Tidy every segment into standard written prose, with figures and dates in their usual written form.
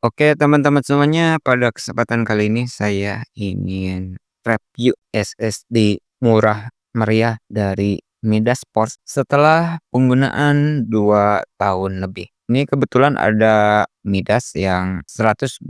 Oke, teman-teman semuanya, pada kesempatan kali ini saya ingin review SSD murah meriah dari Midas Sports setelah penggunaan 2 tahun lebih. Ini kebetulan ada Midas yang 128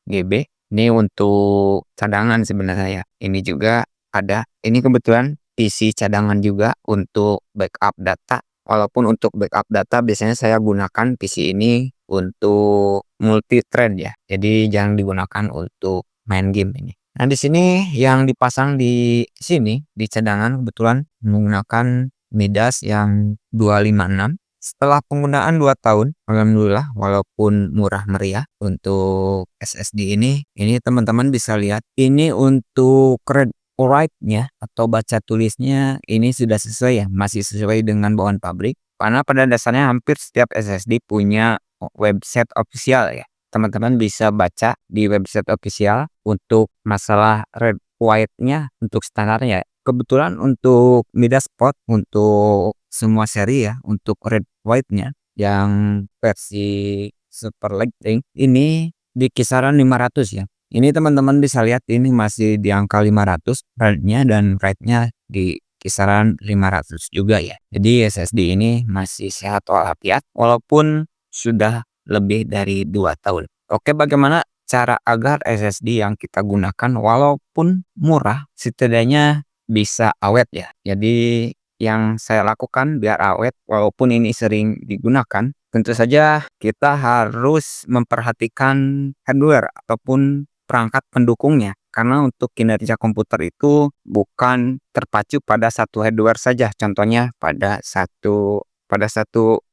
GB. Ini untuk cadangan sebenarnya ya. Ini juga ada. Ini kebetulan PC cadangan juga untuk backup data. Walaupun untuk backup data biasanya saya gunakan PC ini untuk multi-thread ya. Jadi jangan digunakan untuk main game ini. Nah, di sini yang dipasang di sini, di cadangan kebetulan menggunakan Midas yang 256. Setelah penggunaan 2 tahun, alhamdulillah walaupun murah meriah untuk SSD ini teman-teman bisa lihat ini untuk read write-nya atau baca tulisnya ini sudah sesuai ya, masih sesuai dengan bawaan pabrik. Karena pada dasarnya hampir setiap SSD punya website official ya. Teman-teman bisa baca di website official untuk masalah read write-nya untuk standarnya. Kebetulan untuk Midas Sport untuk semua seri ya, untuk read write-nya yang versi Super Lightning ini di kisaran 500 ya. Ini teman-teman bisa lihat ini masih di angka 500 read-nya dan write-nya di kisaran 500 juga ya. Jadi SSD ini masih sehat walafiat walaupun sudah lebih dari 2 tahun. Oke, bagaimana cara agar SSD yang kita gunakan walaupun murah setidaknya bisa awet ya. Jadi yang saya lakukan biar awet walaupun ini sering digunakan, tentu saja kita harus memperhatikan hardware ataupun perangkat pendukungnya. Karena untuk kinerja komputer itu bukan terpacu pada satu hardware saja. Contohnya pada satu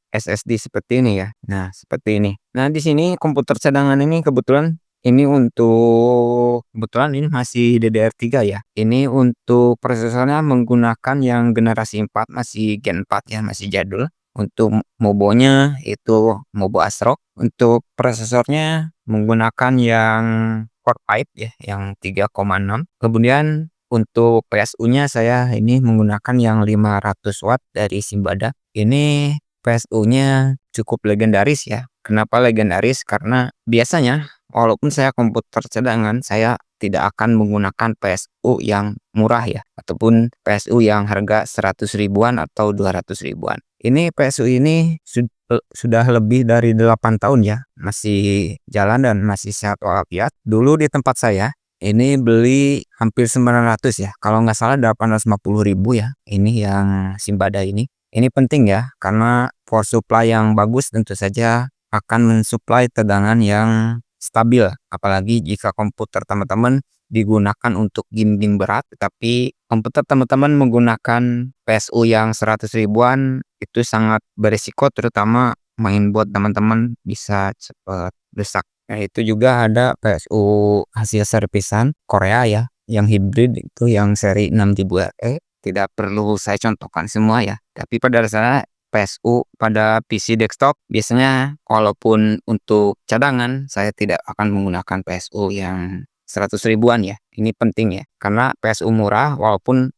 SSD seperti ini ya. Nah, seperti ini. Nah, di sini komputer cadangan ini kebetulan ini masih DDR3 ya. Ini untuk prosesornya menggunakan yang generasi 4, masih Gen 4 ya, masih jadul. Untuk mobonya itu Mobo ASRock. Untuk prosesornya menggunakan yang Core i5 ya, yang 3,6. Kemudian untuk PSU-nya saya ini menggunakan yang 500 watt dari Simbada. Ini PSU-nya cukup legendaris ya. Kenapa legendaris? Karena biasanya walaupun saya komputer cadangan, saya tidak akan menggunakan PSU yang murah ya, ataupun PSU yang harga 100 ribuan atau 200 ribuan. Ini PSU ini sudah lebih dari 8 tahun ya, masih jalan dan masih sehat walafiat. Dulu di tempat saya, ini beli hampir 900 ya, kalau nggak salah 850 ribu ya, ini yang Simbada ini. Ini penting ya, karena power supply yang bagus tentu saja akan mensuplai tegangan yang stabil. Apalagi jika komputer teman-teman digunakan untuk game-game berat, tapi komputer teman-teman menggunakan PSU yang 100 ribuan, itu sangat berisiko terutama mainboard teman-teman bisa cepat rusak. Nah, itu juga ada PSU hasil servisan Korea ya, yang hybrid itu yang seri 6000 RE. Tidak perlu saya contohkan semua ya, tapi pada dasarnya PSU pada PC desktop biasanya walaupun untuk cadangan saya tidak akan menggunakan PSU yang 100 ribuan ya. Ini penting ya, karena PSU murah walaupun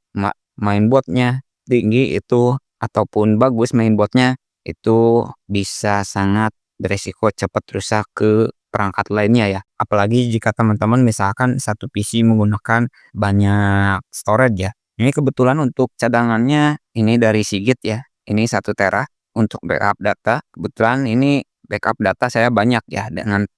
mainboardnya tinggi itu ataupun bagus mainboardnya itu bisa sangat beresiko cepat rusak ke perangkat lainnya ya. Apalagi jika teman-teman misalkan satu PC menggunakan banyak storage ya. Ini kebetulan untuk cadangannya ini dari Seagate ya. Ini 1 tera untuk backup data. Kebetulan ini backup data saya banyak ya,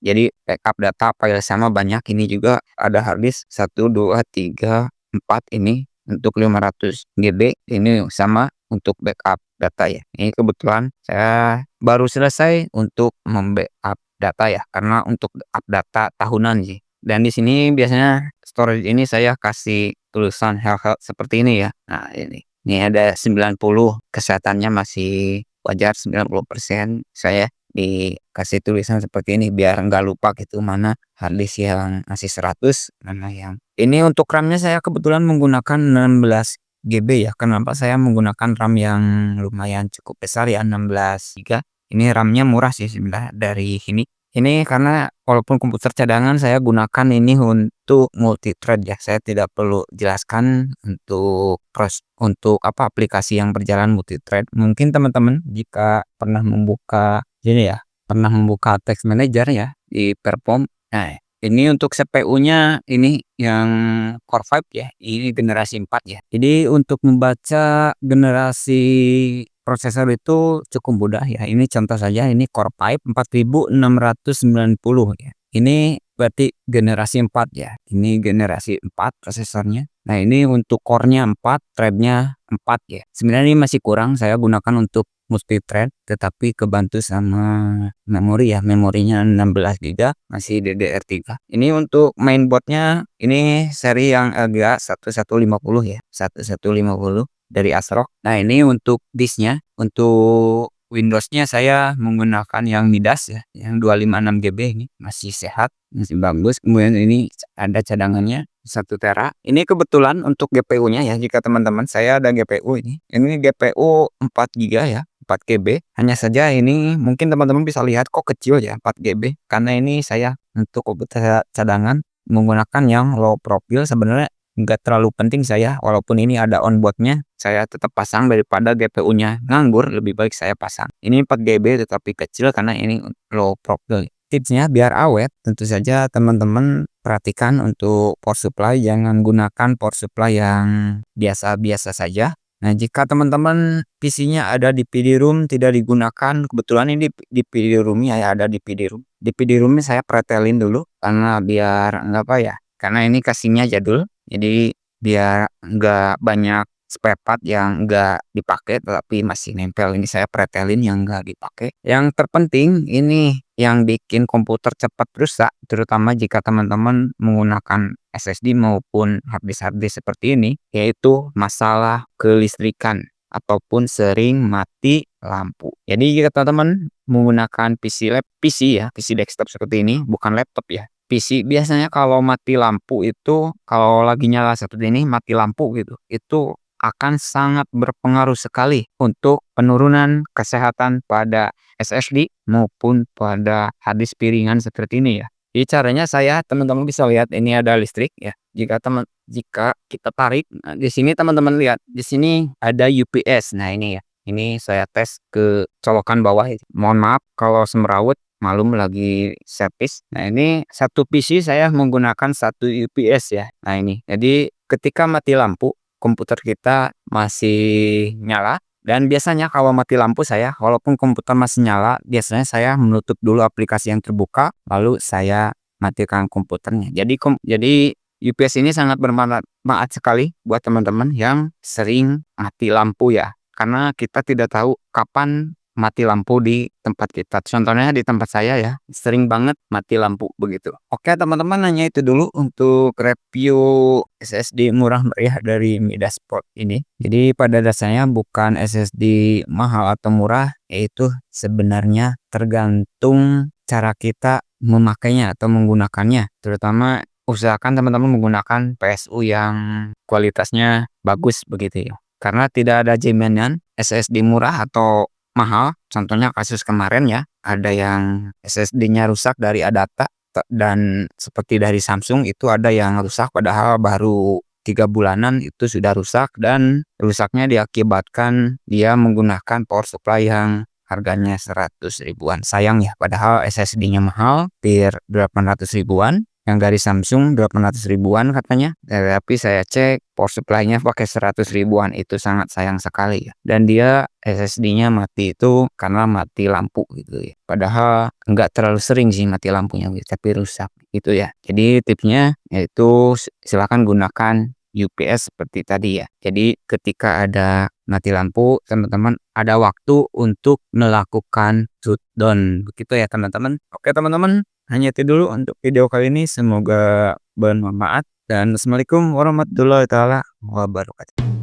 jadi backup data file sama banyak. Ini juga ada harddisk 1, 2, 3, 4 ini untuk 500 GB. Ini sama untuk backup data ya. Ini kebetulan saya baru selesai untuk membackup data ya, karena untuk backup data tahunan sih. Dan di sini biasanya storage ini saya kasih tulisan health seperti ini ya. Nah, ini ada 90, kesehatannya masih wajar 90%. Saya dikasih tulisan seperti ini biar nggak lupa gitu mana harddisk yang masih 100, mana yang ini. Untuk RAM-nya saya kebetulan menggunakan 16 GB ya. Kenapa saya menggunakan RAM yang lumayan cukup besar ya, 16 GB. Ini RAM-nya murah sih sebenarnya dari sini. Ini karena walaupun komputer cadangan saya gunakan ini untuk multi-thread ya. Saya tidak perlu jelaskan untuk apa aplikasi yang berjalan multi-thread. Mungkin teman-teman jika pernah membuka ini ya, pernah membuka Task Manager ya di Perform. Nah, ini untuk CPU-nya ini yang Core 5 ya, ini generasi 4 ya. Jadi untuk membaca generasi prosesor itu cukup mudah ya. Ini contoh saja, ini Core 5 4690 ya. Ini berarti generasi 4 ya. Ini generasi 4 prosesornya. Nah, ini untuk core-nya 4, thread-nya 4 ya. Sebenarnya ini masih kurang, saya gunakan untuk multi thread, tetapi kebantu sama memori ya. Memorinya 16 GB, masih DDR3. Ini untuk mainboard-nya ini seri yang Elgato 1150 ya. 1150 dari ASRock. Nah, ini untuk disknya, untuk Windows-nya saya menggunakan yang Midas ya, yang 256 GB ini masih sehat, masih bagus. Kemudian ini ada cadangannya 1 tera. Ini kebetulan untuk GPU-nya ya, jika teman-teman saya ada GPU ini. Ini GPU 4 GB ya, 4 GB. Hanya saja ini mungkin teman-teman bisa lihat kok kecil ya 4 GB, karena ini saya untuk komputer cadangan menggunakan yang low profile. Sebenarnya nggak terlalu penting saya, walaupun ini ada onboard-nya, saya tetap pasang daripada GPU-nya nganggur, lebih baik saya pasang. Ini 4 GB tetapi kecil karena ini low profile. Tipsnya biar awet, tentu saja teman-teman perhatikan untuk power supply, jangan gunakan power supply yang biasa-biasa saja. Nah, jika teman-teman PC-nya ada di PD room tidak digunakan, kebetulan ini di PD room-nya ya, ada di PD room. Di PD room-nya saya pretelin dulu karena biar enggak apa ya, karena ini casingnya jadul. Jadi biar nggak banyak spare part yang nggak dipakai tetapi masih nempel, ini saya pretelin yang nggak dipakai. Yang terpenting ini yang bikin komputer cepat rusak, terutama jika teman-teman menggunakan SSD maupun harddisk seperti ini, yaitu masalah kelistrikan ataupun sering mati lampu. Jadi jika teman-teman menggunakan PC ya, PC desktop seperti ini, bukan laptop ya. PC biasanya kalau mati lampu itu, kalau lagi nyala seperti ini mati lampu gitu, itu akan sangat berpengaruh sekali untuk penurunan kesehatan pada SSD maupun pada harddisk piringan seperti ini ya. Jadi caranya teman-teman bisa lihat ini ada listrik ya. Jika kita tarik, nah di sini teman-teman lihat, di sini ada UPS. Nah, ini ya. Ini saya tes ke colokan bawah. Mohon maaf kalau semrawut, malum lagi servis. Nah, ini satu PC saya menggunakan satu UPS ya. Nah, ini. Jadi ketika mati lampu, komputer kita masih nyala. Dan biasanya kalau mati lampu saya, walaupun komputer masih nyala, biasanya saya menutup dulu aplikasi yang terbuka, lalu saya matikan komputernya. Jadi UPS ini sangat bermanfaat sekali buat teman-teman yang sering mati lampu ya. Karena kita tidak tahu kapan mati lampu di tempat kita. Contohnya di tempat saya ya, sering banget mati lampu begitu. Oke teman-teman, hanya itu dulu untuk review SSD murah meriah dari Midas Sport ini. Jadi pada dasarnya bukan SSD mahal atau murah, yaitu sebenarnya tergantung cara kita memakainya atau menggunakannya. Terutama usahakan teman-teman menggunakan PSU yang kualitasnya bagus begitu ya. Karena tidak ada jaminan SSD murah atau mahal. Contohnya kasus kemarin ya, ada yang SSD-nya rusak dari Adata dan seperti dari Samsung itu ada yang rusak padahal baru 3 bulanan itu sudah rusak, dan rusaknya diakibatkan dia menggunakan power supply yang harganya 100 ribuan. Sayang ya, padahal SSD-nya mahal, hampir 800 ribuan. Yang dari Samsung 800 ribuan katanya. Tapi saya cek power supply-nya pakai 100 ribuan, itu sangat sayang sekali ya. Dan dia SSD-nya mati itu karena mati lampu gitu ya. Padahal enggak terlalu sering sih mati lampunya gitu, tapi rusak gitu ya. Jadi tipsnya yaitu silakan gunakan UPS seperti tadi ya. Jadi ketika ada mati lampu, teman-teman ada waktu untuk melakukan shutdown. Begitu ya teman-teman. Oke teman-teman, hanya itu dulu untuk video kali ini. Semoga bermanfaat. Dan assalamualaikum warahmatullahi wabarakatuh.